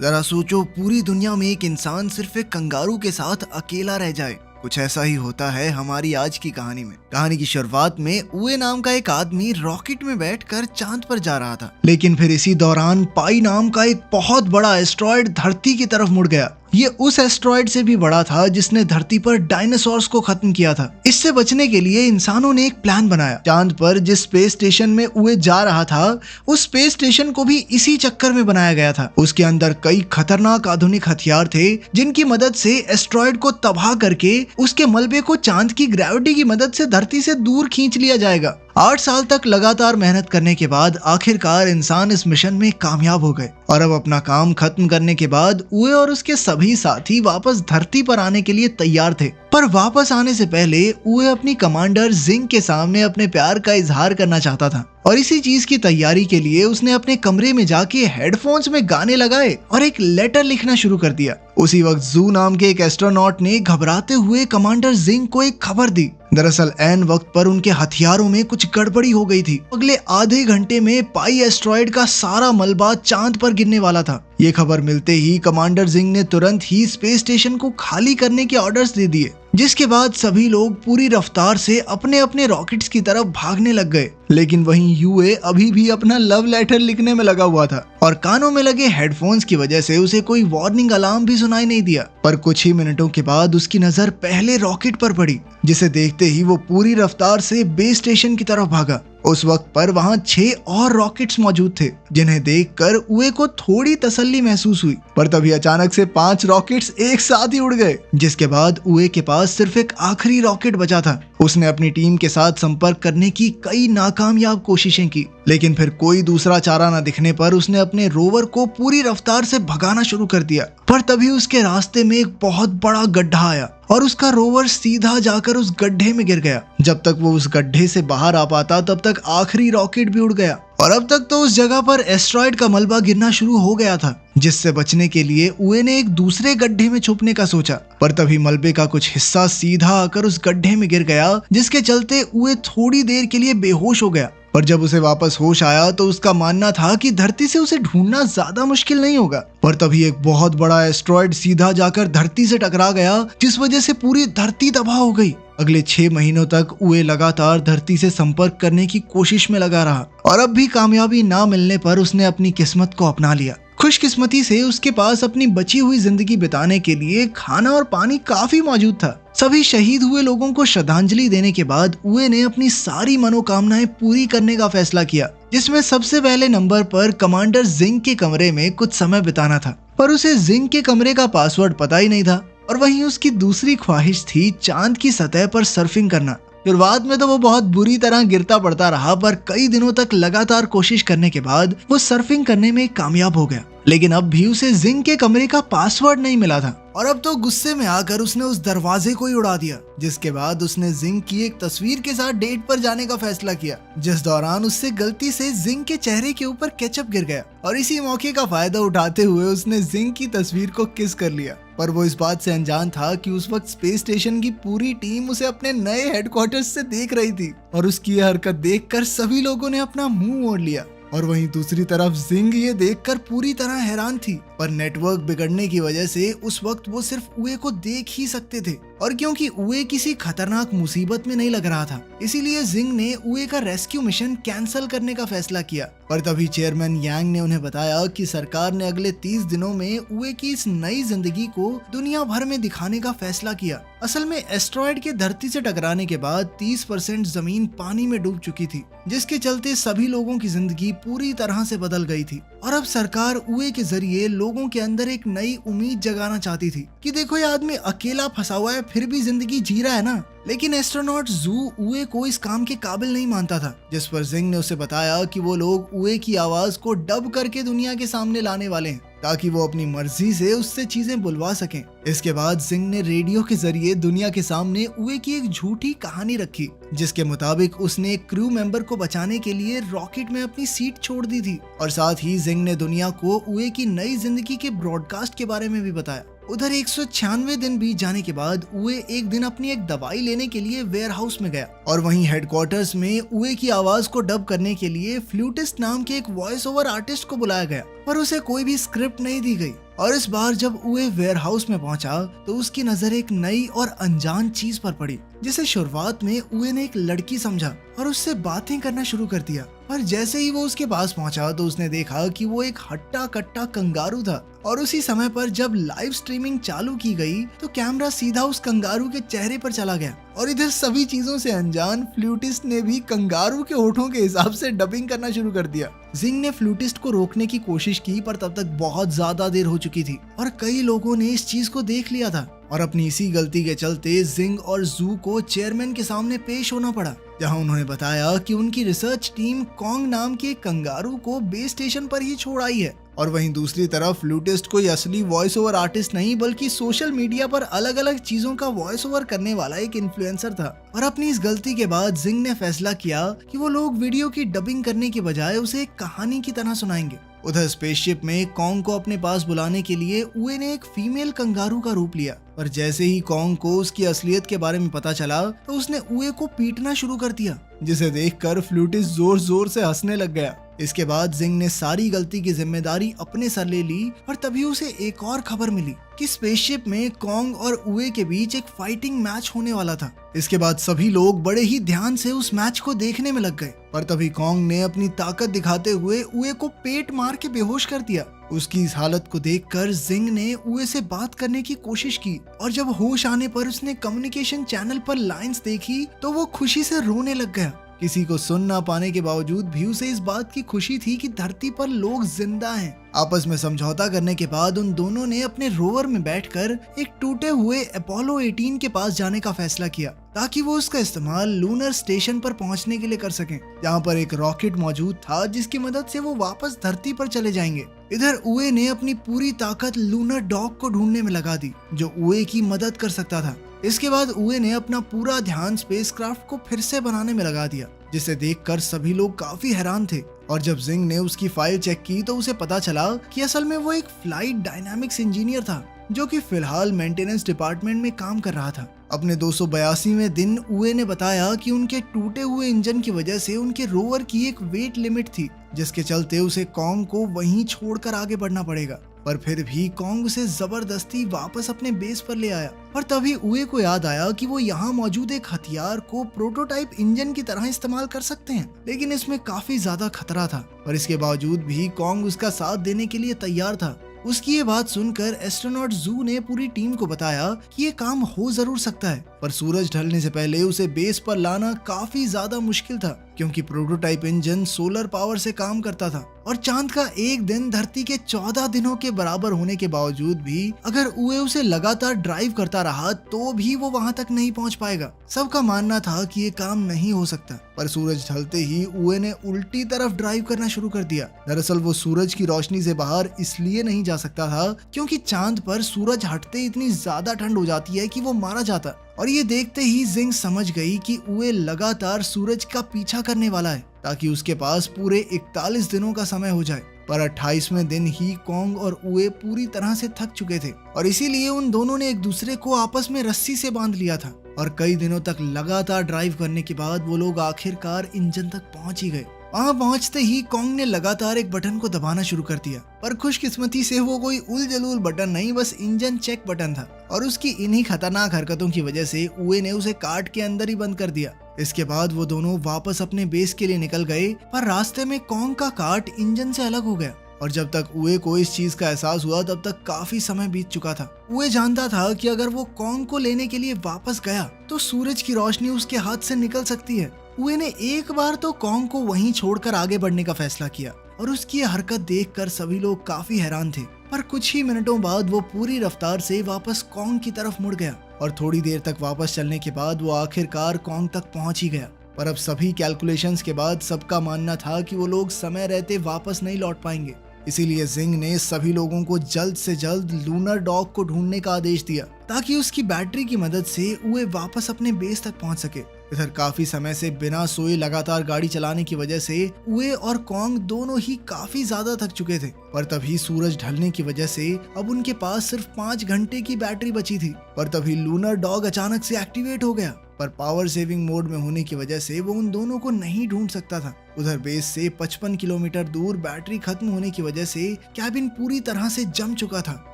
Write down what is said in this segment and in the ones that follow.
जरा सोचो, पूरी दुनिया में एक इंसान सिर्फ एक कंगारू के साथ अकेला रह जाए। कुछ ऐसा ही होता है हमारी आज की कहानी में। कहानी की शुरुआत में उए नाम का एक आदमी रॉकेट में बैठकर चांद पर जा रहा था, लेकिन फिर इसी दौरान पाई नाम का एक बहुत बड़ा एस्ट्रॉयड धरती की तरफ मुड़ गया। ये उस एस्ट्रॉयड से भी बड़ा था जिसने धरती पर डायनासोर्स को खत्म किया था। इससे बचने के लिए इंसानों ने एक प्लान बनाया। चांद पर जिस स्पेस स्टेशन में उए जा रहा था, उस स्पेस स्टेशन को भी इसी चक्कर में बनाया गया था। उसके अंदर कई खतरनाक आधुनिक हथियार थे जिनकी मदद से एस्ट्रॉयड को तबाह करके उसके मलबे को चांद की ग्रेविटी की मदद से धरती से दूर खींच लिया जाएगा। 8 साल तक लगातार मेहनत करने के बाद आखिरकार इंसान इस मिशन में कामयाब हो गए और अब अपना काम खत्म करने के बाद उए और उसके सभी साथी वापस धरती पर आने के लिए तैयार थे। पर वापस आने से पहले उए अपनी कमांडर जिंग के सामने अपने प्यार का इजहार करना चाहता था और इसी चीज की तैयारी के लिए उसने अपने कमरे में जाके हेडफोन्स में गाने लगाए और एक लेटर लिखना शुरू कर दिया। उसी वक्त जू नाम के एक एस्ट्रोनॉट ने घबराते हुए कमांडर जिंग को एक खबर दी। दरअसल ऐन वक्त पर उनके हथियारों में कुछ गड़बड़ी हो गई थी। अगले आधे घंटे में पाई एस्ट्रॉयड का सारा मलबा चांद पर गिरने वाला था। ये खबर मिलते ही कमांडर जिंग ने तुरंत ही स्पेस स्टेशन को खाली करने के ऑर्डर्स दे दिए, जिसके बाद सभी लोग पूरी रफ्तार से अपने अपने रॉकेट्स की तरफ भागने लग गए। लेकिन वहीं यूए अभी भी अपना लव लेटर लिखने में लगा हुआ था और कानों में लगे हेडफोन्स की वजह से उसे कोई वार्निंग अलार्म भी सुनाई नहीं दिया। पर कुछ ही मिनटों के बाद उसकी नजर पहले रॉकेट पर पड़ी, जिसे देखते ही वो पूरी रफ्तार से बेस स्टेशन की तरफ भागा। उस वक्त पर वहां 6 और रॉकेट्स मौजूद थे, जिन्हें देखकर उए को थोड़ी तसल्ली महसूस हुई। पर तभी अचानक से 5 रॉकेट्स एक साथ ही उड़ गए, जिसके बाद उए के पास सिर्फ एक आखिरी रॉकेट बचा था। उसने अपनी टीम के साथ संपर्क करने की कई नाकामयाब कोशिशें की, लेकिन फिर कोई दूसरा चारा न दिखने पर उसने अपने रोवर को पूरी रफ्तार से भगाना शुरू कर दिया। पर तभी उसके रास्ते में एक बहुत बड़ा गड्ढा आया और उसका रोवर सीधा जाकर उस गड्ढे में गिर गया। जब तक वो उस गड्ढे से बाहर आ पाता तब तक आखिरी रॉकेट भी उड़ गया और अब तक तो उस जगह पर एस्ट्रॉयड का मलबा गिरना शुरू हो गया था। जिससे बचने के लिए उए ने एक दूसरे गड्ढे में छुपने का सोचा, पर तभी मलबे का कुछ हिस्सा सीधा आकर उस गड्ढे में गिर गया, जिसके चलते उए थोड़ी देर के लिए बेहोश हो गया। पर जब उसे वापस होश आया तो उसका मानना था कि धरती से उसे ढूंढना ज्यादा मुश्किल नहीं होगा। पर तभी एक बहुत बड़ा एस्ट्रॉयड सीधा जाकर धरती से टकरा गया, जिस वजह से पूरी धरती तबाह हो गई। अगले 6 महीनों तक उए लगातार धरती से संपर्क करने की कोशिश में लगा रहा और अब भी कामयाबी ना मिलने पर उसने अपनी किस्मत को अपना लिया। खुशकिस्मती से उसके पास अपनी बची हुई जिंदगी बिताने के लिए खाना और पानी काफी मौजूद था। सभी शहीद हुए लोगों को श्रद्धांजलि देने के बाद उए ने अपनी सारी मनोकामनाएं पूरी करने का फैसला किया, जिसमें सबसे पहले नंबर पर कमांडर जिंग के कमरे में कुछ समय बिताना था। पर उसे जिंग के कमरे का पासवर्ड पता ही नहीं था और वहीं उसकी दूसरी ख्वाहिश थी चांद की सतह पर सर्फिंग करना। शुरुआत में तो वो बहुत बुरी तरह गिरता पड़ता रहा, पर कई दिनों तक लगातार कोशिश करने के बाद वो सर्फिंग करने में कामयाब हो गया। लेकिन अब भी उसे जिंग के कमरे का पासवर्ड नहीं मिला था और अब तो गुस्से में आकर उसने उस दरवाजे को ही उड़ा दिया। जिसके बाद उसने जिंग की एक तस्वीर के साथ डेट पर जाने का फैसला किया, जिस दौरान उससे गलती से जिंग के चेहरे के ऊपर केचप गिर गया और इसी मौके का फायदा उठाते हुए उसने जिंग की तस्वीर को किस कर लिया। पर वो इस बात से अनजान था कि उस वक्त स्पेस स्टेशन की पूरी टीम उसे अपने नए हेडक्वार्टर्स से देख रही थी और उसकी यह हरकत देखकर सभी लोगों ने अपना मुंह मोड़ लिया। और वहीं दूसरी तरफ जिंग ये देखकर पूरी तरह हैरान थी, पर नेटवर्क बिगड़ने की वजह से उस वक्त वो सिर्फ उए को देख ही सकते थे और क्योंकि उए किसी खतरनाक मुसीबत में नहीं लग रहा था, इसीलिए जिंग ने उए का रेस्क्यू मिशन कैंसिल करने का फैसला किया। पर तभी चेयरमैन यांग ने उन्हें बताया कि सरकार ने अगले 30 दिनों में उए की इस नई जिंदगी को दुनिया भर में दिखाने का फैसला किया। असल में एस्ट्रॉयड के धरती से टकराने के बाद 30% जमीन पानी में डूब चुकी थी, जिसके चलते सभी लोगों की जिंदगी पूरी तरह से बदल गई थी और अब सरकार उए के जरिए लोगों के अंदर एक नई उम्मीद जगाना चाहती थी कि देखो ये आदमी अकेला फंसा हुआ है फिर भी जिंदगी जी रहा है ना। लेकिन एस्ट्रोनॉट जू उए को इस काम के काबिल नहीं मानता था, जिस पर जिंग ने उसे बताया कि वो लोग उए की आवाज को डब करके दुनिया के सामने लाने वाले हैं ताकि वो अपनी मर्जी से उससे चीजें बुलवा सकें। इसके बाद जिंग ने रेडियो के जरिए दुनिया के सामने उए की एक झूठी कहानी रखी, जिसके मुताबिक उसने एक क्रू मेंबर को बचाने के लिए रॉकेट में अपनी सीट छोड़ दी थी और साथ ही जिंग ने दुनिया को उए की नई जिंदगी के ब्रॉडकास्ट के बारे में भी बताया। उधर 196 दिन बीत जाने के बाद उए एक दिन अपनी एक दवाई लेने के लिए वेयर हाउस में गया और वहीं हेडक्वार्टर्स में उए की आवाज को डब करने के लिए फ्लूटिस्ट नाम के एक वॉइस ओवर आर्टिस्ट को बुलाया गया, पर उसे कोई भी स्क्रिप्ट नहीं दी गई और इस बार जब उए वेयरहाउस में पहुंचा तो उसकी नजर एक नई और अनजान चीज पर पड़ी, जिसे शुरुआत में उए ने एक लड़की समझा और उससे बातें करना शुरू कर दिया। पर जैसे ही वो उसके पास पहुंचा तो उसने देखा कि वो एक हट्टा कट्टा कंगारू था। और उसी समय पर जब लाइव स्ट्रीमिंग चालू की गई तो कैमरा सीधा उस कंगारू के चेहरे पर चला गया और इधर सभी चीजों से अनजान फ्लूटिस्ट ने भी कंगारू के होठों के हिसाब से डबिंग करना शुरू कर दिया। जिंग ने फ्लूटिस्ट को रोकने की कोशिश की पर तब तक बहुत ज्यादा देर हो चुकी थी और कई लोगों ने इस चीज को देख लिया था और अपनी इसी गलती के चलते जिंग और जू को चेयरमैन के सामने पेश होना पड़ा, जहां उन्होंने बताया कि उनकी रिसर्च टीम कॉन्ग नाम के कंगारू को बेस स्टेशन पर ही छोड़ आई है। और वहीं दूसरी तरफ फ्लूटिस्ट कोई असली वॉइस ओवर आर्टिस्ट नहीं बल्कि सोशल मीडिया पर अलग अलग चीजों का वॉइस ओवर करने वाला एक इन्फ्लुएंसर था। और अपनी इस गलती के बाद जिंग ने फैसला किया कि वो लोग वीडियो की डबिंग करने के बजाय उसे एक कहानी की तरह सुनाएंगे। उधर स्पेसशिप में कॉन्ग को अपने पास बुलाने के लिए उए ने एक फीमेल कंगारू का रूप लिया, पर जैसे ही कॉन्ग को उसकी असलियत के बारे में पता चला तो उसने उए को पीटना शुरू कर दिया, जिसे देखकर फ्लूटिस्ट जोर जोर से हंसने लग गया। इसके बाद जिंग ने सारी गलती की जिम्मेदारी अपने सर ले ली और तभी उसे एक और खबर मिली कि स्पेसशिप में कॉन्ग और उए के बीच एक फाइटिंग मैच होने वाला था। इसके बाद सभी लोग बड़े ही ध्यान से उस मैच को देखने में लग गए, पर तभी कॉन्ग ने अपनी ताकत दिखाते हुए उए को पेट मार के बेहोश कर दिया। उसकी इस हालत को देखकर जिंग ने उए से बात करने की कोशिश की और जब होश आने पर उसने कम्युनिकेशन चैनल पर लाइंस देखी तो वो खुशी से रोने लग गया। किसी को सुन ना पाने के बावजूद भी उसे इस बात की खुशी थी कि धरती पर लोग जिंदा हैं। आपस में समझौता करने के बाद उन दोनों ने अपने रोवर में बैठकर एक टूटे हुए अपोलो 18 के पास जाने का फैसला किया ताकि वो उसका इस्तेमाल लूनर स्टेशन पर पहुंचने के लिए कर सकें, जहां पर एक रॉकेट मौजूद था जिसकी मदद से वो वापस धरती पर चले जाएंगे। इधर उए ने अपनी पूरी ताकत लूनर डॉग को ढूंढने में लगा दी जो उए की मदद कर सकता था। इसके बाद उए ने अपना पूरा ध्यान स्पेसक्राफ्ट को फिर से बनाने में लगा दिया, जिसे देखकर सभी लोग काफी हैरान थे। और जब जिंग ने उसकी फाइल चेक की तो उसे पता चला कि असल में वो एक फ्लाइट डायनामिक्स इंजीनियर था जो कि फिलहाल मेंटेनेंस डिपार्टमेंट में काम कर रहा था। अपने 282वें दिन उए ने बताया कि उनके टूटे हुए इंजन की वजह से उनके रोवर की एक वेट लिमिट थी, जिसके चलते उसे कॉन्ग को वहीं छोड़कर आगे बढ़ना पड़ेगा। पर फिर भी कॉन्ग उसे जबरदस्ती वापस अपने बेस पर ले आया। पर तभी उए को याद आया कि वो यहाँ मौजूद एक हथियार को प्रोटोटाइप इंजन की तरह इस्तेमाल कर सकते हैं, लेकिन इसमें काफी ज्यादा खतरा था। पर इसके बावजूद भी कॉन्ग उसका साथ देने के लिए तैयार था। उसकी ये बात सुनकर एस्ट्रोनॉट जू ने पूरी टीम को बताया कि ये काम हो जरूर सकता है, पर सूरज ढलने से पहले उसे बेस पर लाना काफी ज्यादा मुश्किल था, क्योंकि प्रोटोटाइप इंजन सोलर पावर से काम करता था और चांद का एक दिन धरती के 14 दिनों के बराबर होने के बावजूद भी अगर उए उसे लगातार ड्राइव करता रहा तो भी वो वहां तक नहीं पहुंच पाएगा। सबका मानना था कि ये काम नहीं हो सकता, पर सूरज ढलते ही उए ने उल्टी तरफ ड्राइव करना शुरू कर दिया। दरअसल वो सूरज की रोशनी से बाहर इसलिए नहीं जा सकता था क्योंकि चांद पर सूरज हटते इतनी ज्यादा ठंड हो जाती है कि वो मारा जाता। और ये देखते ही जिंग समझ गई कि उए लगातार सूरज का पीछा करने वाला है ताकि उसके पास पूरे 41 दिनों का समय हो जाए। पर 28वें दिन ही कॉन्ग और उए पूरी तरह से थक चुके थे और इसीलिए उन दोनों ने एक दूसरे को आपस में रस्सी से बांध लिया था। और कई दिनों तक लगातार ड्राइव करने के बाद वो लोग आखिरकार इंजन तक पहुंच ही गए। वहां पहुंचते ही कॉन्ग ने लगातार एक बटन को दबाना शुरू कर दिया, पर खुशकिस्मती से वो कोई उल जलूल बटन नहीं, बस इंजन चेक बटन था। और उसकी इन्हीं खतरनाक हरकतों की वजह से उए ने उसे काट के अंदर ही बंद कर दिया। इसके बाद वो दोनों वापस अपने बेस के लिए निकल गए, पर रास्ते में कॉन्ग का काट इंजन से अलग हो गया। और जब तक उए को इस चीज का एहसास हुआ तब तक काफी समय बीत चुका था। उए जानता था कि अगर वो कॉन्ग को लेने के लिए वापस गया तो सूरज की रोशनी उसके हाथ से निकल सकती है। उए ने एक बार तो कॉन्ग को वहीं छोड़कर आगे बढ़ने का फैसला किया और उसकी ये हरकत देखकर सभी लोग काफी हैरान थे। पर कुछ ही मिनटों बाद वो पूरी रफ्तार से वापस कॉन्ग की तरफ मुड़ गया और थोड़ी देर तक वापस चलने के बाद वो आखिरकार कॉन्ग तक पहुंच ही गया। पर अब सभी कैलकुलेशंस के बाद सबका मानना था कि वो लोग समय रहते वापस नहीं लौट पाएंगे। इसीलिए जिंग ने सभी लोगों को जल्द से जल्द लूनर डॉग को ढूंढने का आदेश दिया ताकि उसकी बैटरी की मदद से उए वापस अपने बेस तक पहुंच सके। इधर काफी समय से बिना सोए लगातार गाड़ी चलाने की वजह से उए और कॉन्ग दोनों ही काफी ज्यादा थक चुके थे। पर तभी सूरज ढलने की वजह से अब उनके पास सिर्फ 5 घंटे की बैटरी बची थी। पर तभी लूनर डॉग अचानक से एक्टिवेट हो गया पर पावर सेविंग मोड में होने की वजह से वो उन दोनों को नहीं ढूंढ सकता था। उधर बेस से 55 किलोमीटर दूर बैटरी खत्म होने की वजह से कैबिन पूरी तरह से जम चुका था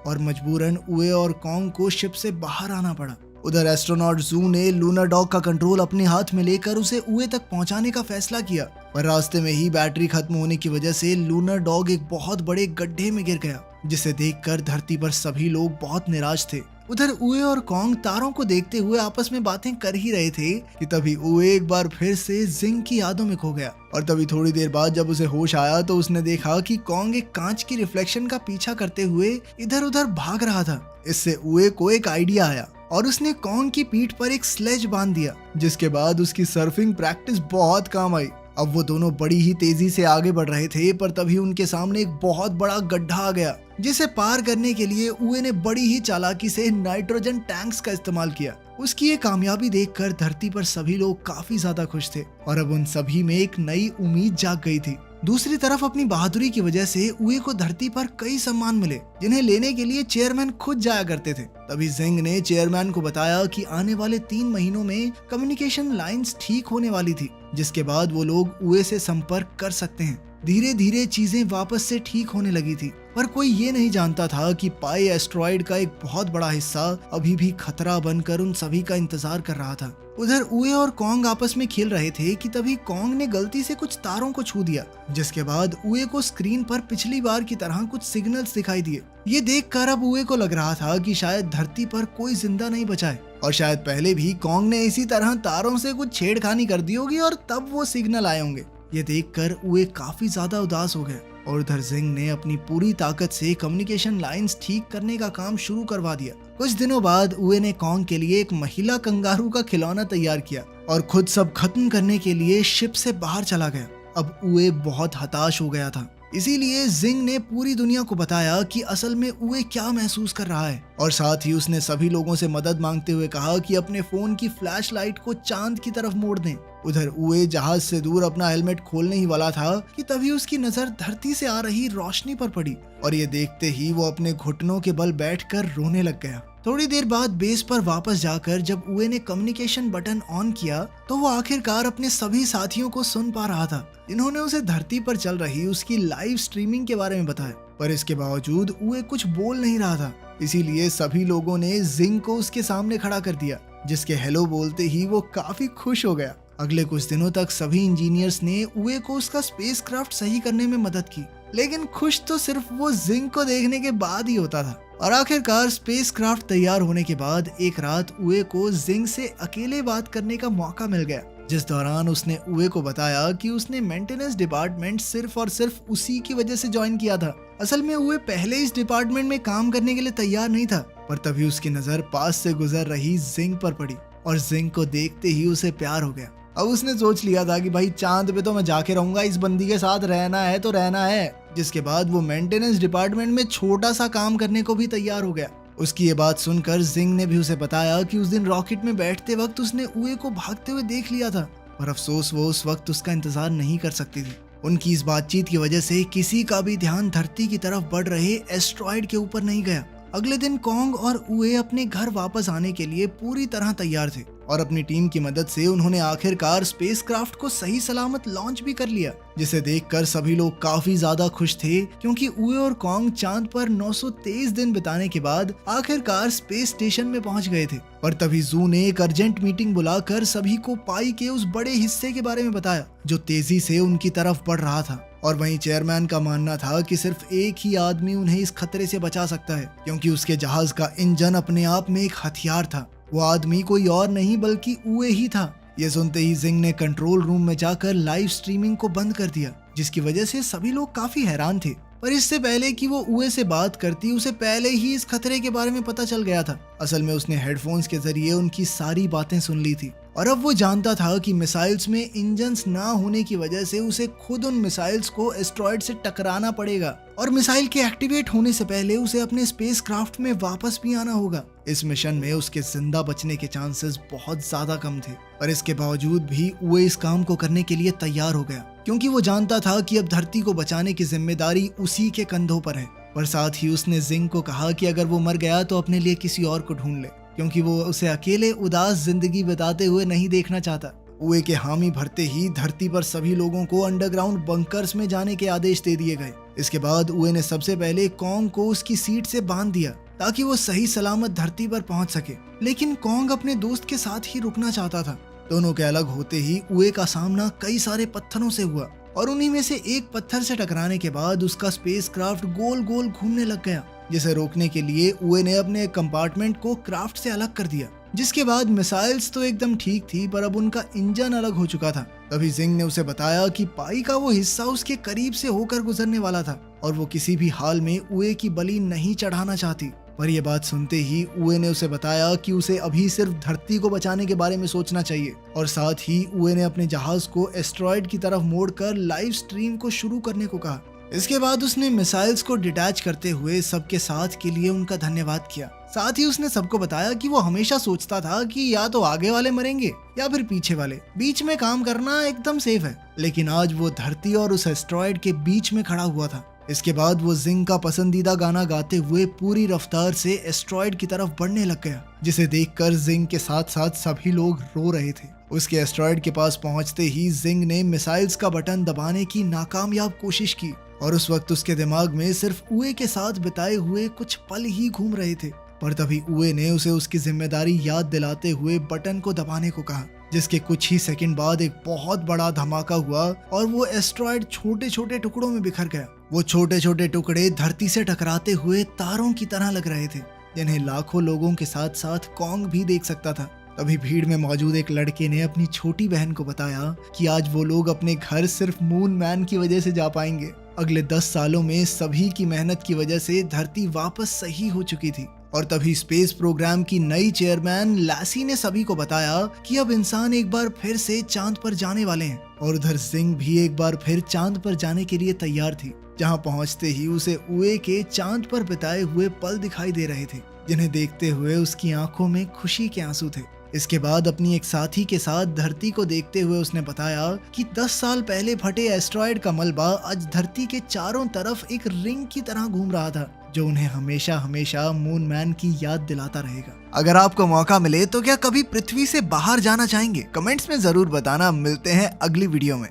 और मजबूरन उए और कॉन्ग को शिप से बाहर आना पड़ा। उधर एस्ट्रोनॉट जू ने लूनर डॉग का कंट्रोल अपने हाथ में लेकर उसे उए तक पहुंचाने का फैसला किया, पर रास्ते में ही बैटरी खत्म होने की वजह से लूनर डॉग एक बहुत बड़े गड्ढे में गिर गया, जिसे देखकर धरती पर सभी लोग बहुत निराश थे। उधर उए और कॉन्ग तारों को देखते हुए आपस में बातें कर ही रहे थे कि तभी उए एक बार फिर से जिंग की यादों में खो गया और तभी थोड़ी देर बाद जब उसे होश आया तो उसने देखा कि कॉन्ग एक कांच की रिफ्लेक्शन का पीछा करते हुए इधर उधर भाग रहा था। इससे उए को एक आइडिया आया और उसने कॉन्ग की पीठ पर एक स्लेज बांध दिया, जिसके बाद उसकी सर्फिंग प्रैक्टिस बहुत काम आई। अब वो दोनों बड़ी ही तेजी से आगे बढ़ रहे थे, पर तभी उनके सामने एक बहुत बड़ा गड्ढा आ गया, जिसे पार करने के लिए उए ने बड़ी ही चालाकी से नाइट्रोजन टैंक्स का इस्तेमाल किया। उसकी ये कामयाबी देखकर धरती पर सभी लोग काफी ज्यादा खुश थे और अब उन सभी में एक नई उम्मीद जाग गई थी। दूसरी तरफ अपनी बहादुरी की वजह से उए को धरती पर कई सम्मान मिले, जिन्हें लेने के लिए चेयरमैन खुद जाया करते थे। तभी जिंग ने चेयरमैन को बताया कि आने वाले 3 महीनों में कम्युनिकेशन लाइंस ठीक होने वाली थी, जिसके बाद वो लोग उए से संपर्क कर सकते हैं। धीरे धीरे चीजें वापस से ठीक होने लगी थी, पर कोई ये नहीं जानता था कि पाई एस्ट्रॉइड का एक बहुत बड़ा हिस्सा अभी भी खतरा बनकर उन सभी का इंतजार कर रहा था। उधर उए और कॉन्ग आपस में खेल रहे थे कि तभी कॉन्ग ने गलती से कुछ तारों को छू दिया, जिसके बाद उए को स्क्रीन पर पिछली बार की तरह कुछ सिग्नल्स दिखाई दिए। ये देखकर अब उए को लग रहा था कि शायद धरती पर कोई जिंदा नहीं बचा है और शायद पहले भी कॉन्ग ने इसी तरह तारों से कुछ छेड़खानी कर दी होगी और तब वो सिग्नल आए होंगे। ये देखकर उए काफी ज्यादा उदास हो गया और उधर जिंग ने अपनी पूरी ताकत से कम्युनिकेशन लाइंस ठीक करने का काम शुरू करवा दिया। कुछ दिनों बाद उए ने कॉन्ग के लिए एक महिला कंगारू का खिलौना तैयार किया और खुद सब खत्म करने के लिए शिप से बाहर चला गया। अब उए बहुत हताश हो गया था, इसीलिए जिंग ने पूरी दुनिया को बताया कि असल में उए क्या महसूस कर रहा है और साथ ही उसने सभी लोगों से मदद मांगते हुए कहा कि अपने फोन की फ्लैश लाइट को चांद की तरफ मोड़ दें। उधर उए जहाज से दूर अपना हेलमेट खोलने ही वाला था कि तभी उसकी नजर धरती से आ रही रोशनी पर पड़ी और ये देखते ही वो अपने घुटनों के बल बैठकर रोने लग गया। थोड़ी देर बाद बेस पर वापस जाकर जब उए ने कम्युनिकेशन बटन ऑन किया तो वो आखिरकार अपने सभी साथियों को सुन पा रहा था, जिन्होंने उसे धरती पर चल रही उसकी लाइव स्ट्रीमिंग के बारे में बताया। पर इसके बावजूद उए कुछ बोल नहीं रहा था, इसीलिए सभी लोगों ने जिंग को उसके सामने खड़ा कर दिया, जिसके हेलो बोलते ही वो काफी खुश हो गया। अगले कुछ दिनों तक सभी इंजीनियर्स ने उए को उसका स्पेसक्राफ्ट सही करने में मदद की, लेकिन खुश तो सिर्फ वो जिंग को देखने के बाद ही होता था। और आखिरकार स्पेसक्राफ्ट तैयार होने के बाद एक रात उए को जिंग से अकेले बात करने का मौका मिल गया, जिस दौरान उसने उए को बताया कि उसने मेंटेनेंस डिपार्टमेंट सिर्फ और सिर्फ उसी की वजह से ज्वाइन किया था। असल में उए पहले इस डिपार्टमेंट में काम करने के लिए तैयार नहीं था, पर तभी उसकी नजर पास से गुजर रही जिंग पर पड़ी और जिंग को देखते ही उसे प्यार हो गया। अब उसने सोच लिया था कि भाई चांद पे तो मैं जाके रहूंगा, इस बंदी के साथ रहना है तो रहना है। जिसके बाद वो मेंटेनेंस डिपार्टमेंट में छोटा सा काम करने को भी तैयार हो गया। उसकी ये बात सुनकर जिंग ने भी उसे बताया कि उस दिन रॉकेट में बैठते वक्त उसने उए को भागते हुए देख लिया था, पर अफसोस वो उस वक्त उसका इंतजार नहीं कर सकती थी। उनकी इस बातचीत की वजह से किसी का भी ध्यान धरती की तरफ बढ़ रहे एस्ट्रॉइड के ऊपर नहीं गया। अगले दिन कॉन्ग और उए अपने घर वापस आने के लिए पूरी तरह तैयार थे और अपनी टीम की मदद से उन्होंने आखिरकार स्पेसक्राफ्ट को सही सलामत लॉन्च भी कर लिया, जिसे देखकर सभी लोग काफी ज्यादा खुश थे, क्योंकि उए और कॉन्ग चांद पर 923 दिन बिताने के बाद आखिरकार स्पेस स्टेशन में पहुंच गए थे। पर तभी जू ने एक अर्जेंट मीटिंग बुलाकर सभी को पाई के उस बड़े हिस्से के बारे में बताया जो तेजी से उनकी तरफ बढ़ रहा था। और वहीं चेयरमैन का मानना था कि सिर्फ एक ही आदमी उन्हें इस खतरे से बचा सकता है, क्योंकि उसके जहाज का इंजन अपने आप में एक हथियार था। वो आदमी कोई और नहीं बल्कि उए ही था। ये सुनते ही जिंग ने कंट्रोल रूम में जाकर लाइव स्ट्रीमिंग को बंद कर दिया, जिसकी वजह से सभी लोग काफी हैरान थे। पर इससे पहले कि वो उए से बात करती, उसे पहले ही इस खतरे के बारे में पता चल गया था। असल में उसने हेडफोन्स के जरिए उनकी सारी बातें सुन ली थी और अब वो जानता था कि मिसाइल्स में इंजन्स ना होने की वजह से उसे खुद उन मिसाइल्स को एस्ट्रॉइड से टकराना पड़ेगा और मिसाइल के एक्टिवेट होने से पहले उसे अपने स्पेसक्राफ्ट में वापस भी आना होगा। इस मिशन में उसके जिंदा बचने के चांसेस बहुत ज्यादा कम थे, पर इसके बावजूद भी उए इस काम को करने के लिए तैयार हो गया, क्योंकि वो जानता था कि अब धरती को बचाने की जिम्मेदारी उसी के कंधों पर है। पर साथ ही उसने जिंग को कहा कि अगर वो मर गया तो अपने लिए किसी और को ढूंढ ले। क्योंकि वो उसे अकेले उदास जिंदगी बिताते हुए नहीं देखना चाहता। उए के हामी भरते ही धरती पर सभी लोगों को अंडरग्राउंड बंकर्स में जाने के आदेश दे दिए गए। इसके बाद उए ने सबसे पहले कॉन्ग को उसकी सीट से बांध दिया ताकि वो सही सलामत धरती पर पहुंच सके, लेकिन कॉन्ग अपने दोस्त के साथ ही रुकना चाहता था। दोनों के अलग होते ही उए का सामना कई सारे पत्थरों से हुआ और उन्हीं में से एक पत्थर से टकराने के बाद उसका स्पेसक्राफ्ट गोल गोल घूमने लग गया, जिसे रोकने के लिए उए ने अपने कंपार्टमेंट को क्राफ्ट से अलग कर दिया। जिसके बाद मिसाइल्स तो एकदम ठीक थी, पर अब उनका इंजन अलग हो चुका था। तभी जिंग ने उसे बताया कि पाई का वो हिस्सा उसके करीब से होकर गुजरने वाला था और वो किसी भी हाल में उए की बलि नहीं चढ़ाना चाहती। पर यह बात सुनते ही उए ने उसे बताया कि उसे अभी सिर्फ धरती को बचाने के बारे में सोचना चाहिए और साथ ही उए ने अपने जहाज को एस्ट्रॉयड की तरफ मोड़कर लाइव स्ट्रीम को शुरू करने को कहा। इसके बाद उसने मिसाइल्स को डिटैच करते हुए सबके साथ के लिए उनका धन्यवाद किया। साथ ही उसने सबको बताया कि वो हमेशा सोचता था कि या तो आगे वाले मरेंगे या फिर पीछे वाले, बीच में काम करना एकदम सेफ है, लेकिन आज वो धरती और उस एस्ट्रॉयड के बीच में खड़ा हुआ था। इसके बाद वो जिंग का पसंदीदा गाना गाते हुए पूरी रफ्तार से एस्ट्रॉयड की तरफ बढ़ने लग गया, जिसे देखकर जिंग के साथ साथ सभी लोग रो रहे थे। उसके एस्ट्रॉयड के पास पहुंचते ही जिंग ने मिसाइल्स का बटन दबाने की नाकामयाब कोशिश की और उस वक्त उसके दिमाग में सिर्फ उए के साथ बिताए हुए कुछ पल ही घूम रहे थे। पर तभी उए ने उसे उसकी जिम्मेदारी याद दिलाते हुए बटन को दबाने को कहा, जिसके कुछ ही सेकंड बाद एक बहुत बड़ा धमाका हुआ और वो एस्ट्रॉयड छोटे छोटे टुकड़ों में बिखर गया। वो छोटे छोटे टुकड़े धरती से टकराते हुए तारों की तरह लग रहे थे, जिन्हें लाखों लोगों के साथ साथ कॉन्ग भी देख सकता था। तभी भीड़ में मौजूद एक लड़के ने अपनी छोटी बहन को बताया कि आज वो लोग अपने घर सिर्फ मून मैन की वजह से जा पाएंगे। अगले 10 सालों में सभी की मेहनत की वजह से धरती वापस सही हो चुकी थी और तभी स्पेस प्रोग्राम की नई चेयरमैन लैसी ने सभी को बताया कि अब इंसान एक बार फिर से चांद पर जाने वाले हैं और उधर जिंग भी एक बार फिर चांद पर जाने के लिए तैयार थी, जहां पहुंचते ही उसे उए के चांद पर बिताए हुए पल दिखाई दे रहे थे, जिन्हें देखते हुए उसकी आंखों में खुशी के आंसू थे। इसके बाद अपनी एक साथी के साथ धरती को देखते हुए उसने बताया कि 10 साल पहले फटे एस्ट्रॉयड का मलबा आज धरती के चारों तरफ एक रिंग की तरह घूम रहा था, जो उन्हें हमेशा हमेशा मून मैन की याद दिलाता रहेगा। अगर आपको मौका मिले तो क्या कभी पृथ्वी से बाहर जाना चाहेंगे? कमेंट्स में जरूर बताना। मिलते हैं अगली वीडियो में।